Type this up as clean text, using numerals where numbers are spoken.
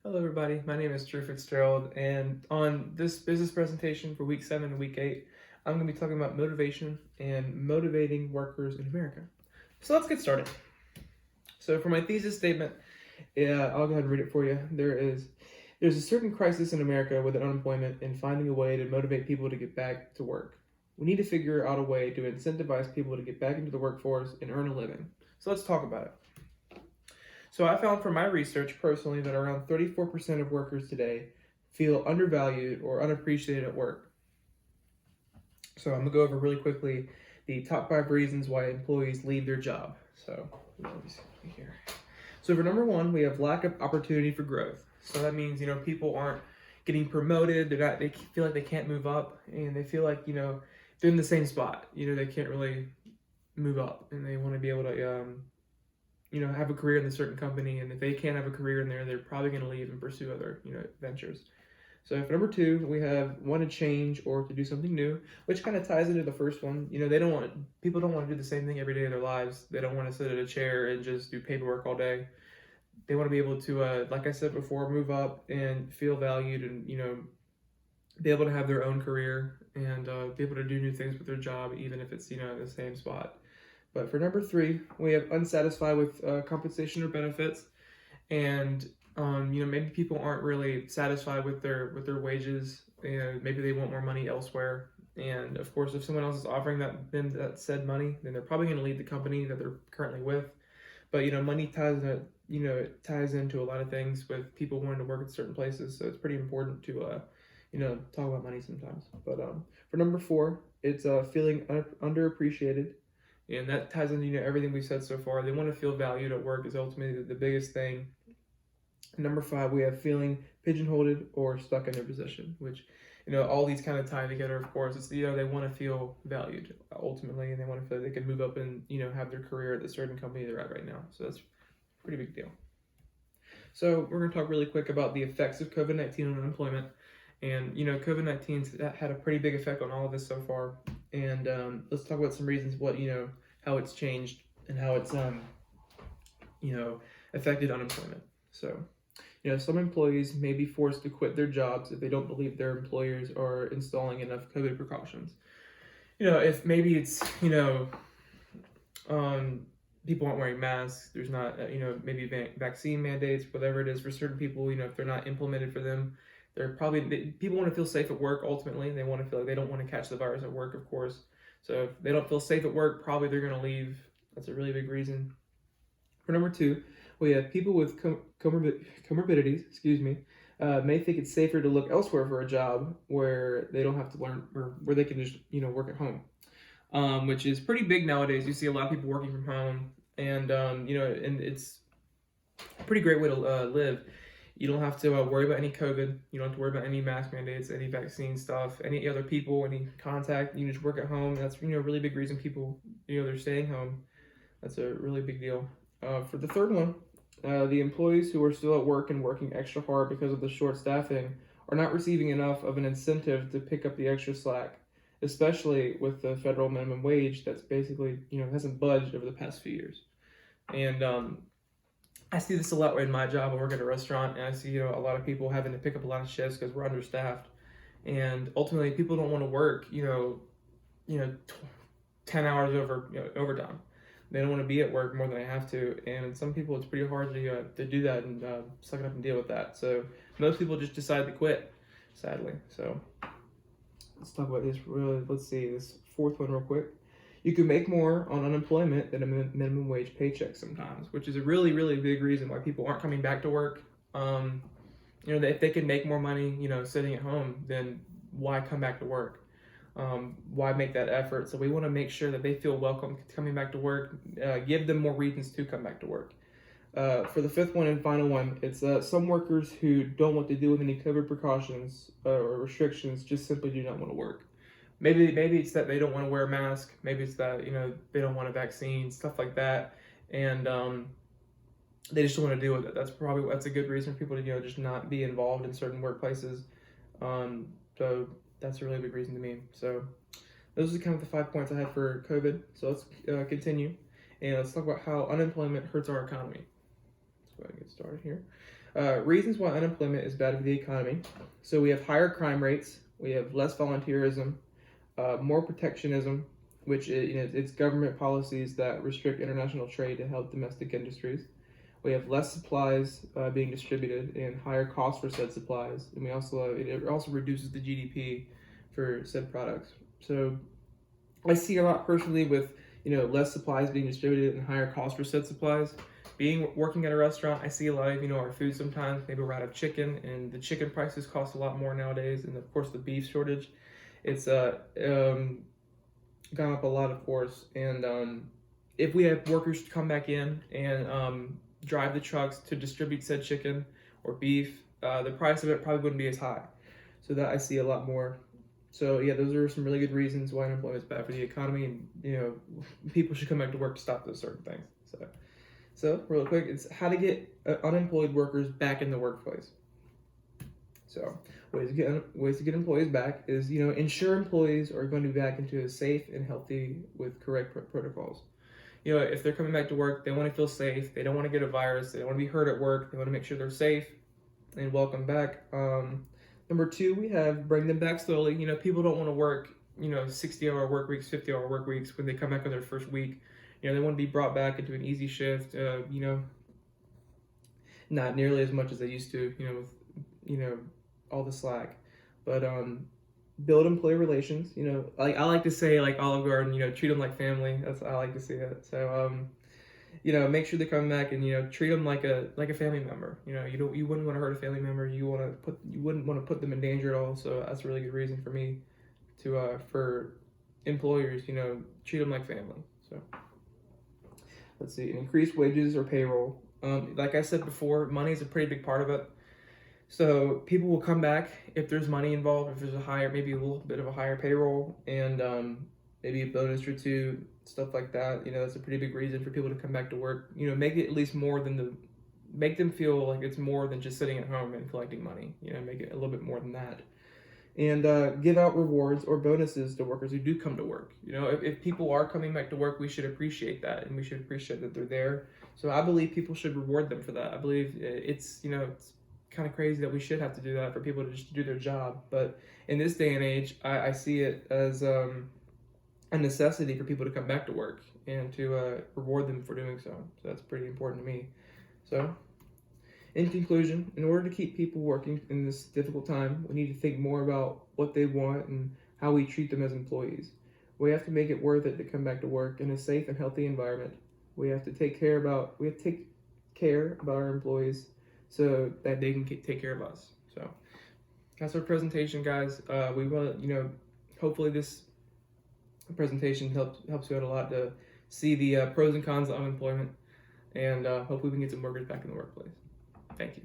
Hello, everybody. My name is Drew Fitzgerald, and on this business presentation for week 7 and week 8, I'm going to be talking about motivation and motivating workers in America. So let's get started. So for my thesis statement, I'll go ahead and read it for you. There's a certain crisis in America with unemployment and finding a way to motivate people to get back to work. We need to figure out a way to incentivize people to get back into the workforce and earn a living. So let's talk about it. So I found from my research personally that around 34% of workers today feel undervalued or unappreciated at work. So I'm gonna go over really quickly the top 5 reasons why employees leave their job. So let me see here. So for number 1, we have lack of opportunity for growth. So that means people aren't getting promoted. They feel like they can't move up, and they feel like they're in the same spot. They can't really move up, and they want to be able to have a career in a certain company, and if they can't have a career in there, they're probably going to leave and pursue other, ventures. So for number 2, we have want to change or to do something new, which kind of ties into the first one. People don't want to do the same thing every day of their lives. They don't want to sit at a chair and just do paperwork all day. They want to be able to, like I said before, move up and feel valued, and be able to have their own career and be able to do new things with their job, even if it's the same spot. But for number 3, we have unsatisfied with compensation or benefits, and maybe people aren't really satisfied with their wages, and maybe they want more money elsewhere. And of course, if someone else is offering them that said money, then they're probably going to leave the company that they're currently with. But money it ties into a lot of things with people wanting to work at certain places, so it's pretty important to talk about money sometimes. But for number 4, it's feeling underappreciated, and that ties into everything we've said so far. They want to feel valued at work is ultimately the biggest thing. Number 5, we have feeling pigeonholed or stuck in their position, which all these kind of tie together. Of course, it's they want to feel valued ultimately, and they want to feel like they can move up and have their career at the certain company they're at right now. So that's a pretty big deal. So we're going to talk really quick about the effects of COVID-19 on unemployment. And COVID-19's had a pretty big effect on all of us so far. And let's talk about some reasons how it's changed and how it's affected unemployment. So some employees may be forced to quit their jobs if they don't believe their employers are installing enough COVID precautions. If maybe it's people aren't wearing masks, there's not maybe vaccine mandates, whatever it is for certain people. If they're not implemented for them, people want to feel safe at work. Ultimately, they want to feel like they don't want to catch the virus at work, of course. So if they don't feel safe at work, probably they're going to leave. That's a really big reason. For number 2, we have people with comorbidities, may think it's safer to look elsewhere for a job where they don't have to learn, or where they can just work at home, which is pretty big nowadays. You see a lot of people working from home, and and it's a pretty great way to live. You don't have to worry about any COVID. You don't have to worry about any mask mandates, any vaccine stuff, any other people, any contact. You just work at home. That's a really big reason people they're staying home. That's a really big deal. For the third one, the employees who are still at work and working extra hard because of the short staffing are not receiving enough of an incentive to pick up the extra slack, especially with the federal minimum wage that's basically hasn't budged over the past few years. And I see this a lot in my job. I work at a restaurant, and I see a lot of people having to pick up a lot of shifts because we're understaffed, and ultimately people don't want to work 10 hours overtime. They don't want to be at work more than they have to, and some people it's pretty hard to do that and suck it up and deal with that. So most people just decide to quit, sadly. So let's talk about this. Let's see this fourth one real quick. You can make more on unemployment than a minimum wage paycheck sometimes, which is a really, really big reason why people aren't coming back to work. If they can make more money, sitting at home, then why come back to work? Why make that effort? So we want to make sure that they feel welcome coming back to work, give them more reasons to come back to work. For the fifth one and final one, it's some workers who don't want to deal with any COVID precautions or restrictions just simply do not want to work. Maybe it's that they don't want to wear a mask. Maybe it's that they don't want a vaccine, stuff like that, and they just don't want to deal with it. That's a good reason for people to just not be involved in certain workplaces. So that's a really big reason to me. So those are kind of the 5 points I had for COVID. So let's continue, and let's talk about how unemployment hurts our economy. Let's go ahead and get started here. Reasons why unemployment is bad for the economy. So we have higher crime rates, we have less volunteerism, more protectionism, which is, it's government policies that restrict international trade to help domestic industries. We have less supplies being distributed and higher costs for said supplies, and it also reduces the GDP for said products. So I see a lot personally with less supplies being distributed and higher costs for said supplies. Working at a restaurant, I see a lot of our food sometimes. Maybe we're out of chicken, and the chicken prices cost a lot more nowadays, and of course the beef shortage. It's gone up a lot, of course, and if we have workers come back in and drive the trucks to distribute said chicken or beef, the price of it probably wouldn't be as high. So that I see a lot more. So yeah, those are some really good reasons why unemployment is bad for the economy, and people should come back to work to stop those certain things. So real quick, it's how to get unemployed workers back in the workplace. So ways to get employees back is ensure employees are going to be back into a safe and healthy with correct protocols. If they're coming back to work, they want to feel safe. They don't want to get a virus. They don't want to be hurt at work. They want to make sure they're safe and welcome back. Number two, we have bring them back slowly. People don't want to work 60-hour work weeks, 50-hour work weeks when they come back on their first week. They want to be brought back into an easy shift, not nearly as much as they used to, with, all the slack. But build employee relations, like I like to say, like Olive Garden, treat them like family. That's how I like to see it. So, make sure they come back and, treat them like a family member. You wouldn't want to hurt a family member. You wouldn't want to put them in danger at all. So that's a really good reason for me to, for employers, treat them like family. So. Let's see, increase wages or payroll. Like I said before, money is a pretty big part of it. So people will come back if there's money involved, if there's maybe a little bit of a higher payroll and maybe a bonus or two, stuff like that. That's a pretty big reason for people to come back to work. Make it at least more than make them feel like it's more than just sitting at home and collecting money. Make it a little bit more than that. And give out rewards or bonuses to workers who do come to work. If people are coming back to work, we should appreciate that, and we should appreciate that they're there. So I believe people should reward them for that. I believe it's kind of crazy that we should have to do that for people to just do their job. But in this day and age, I see it as a necessity for people to come back to work and to reward them for doing so. So that's pretty important to me. So. In conclusion, in order to keep people working in this difficult time, we need to think more about what they want and how we treat them as employees. We have to make it worth it to come back to work in a safe and healthy environment. We have to take care about our employees so that they can take care of us. So that's our presentation, guys. We want hopefully this presentation helps you out a lot to see the pros and cons of unemployment, and hopefully we can get some workers back in the workplace. Thank you.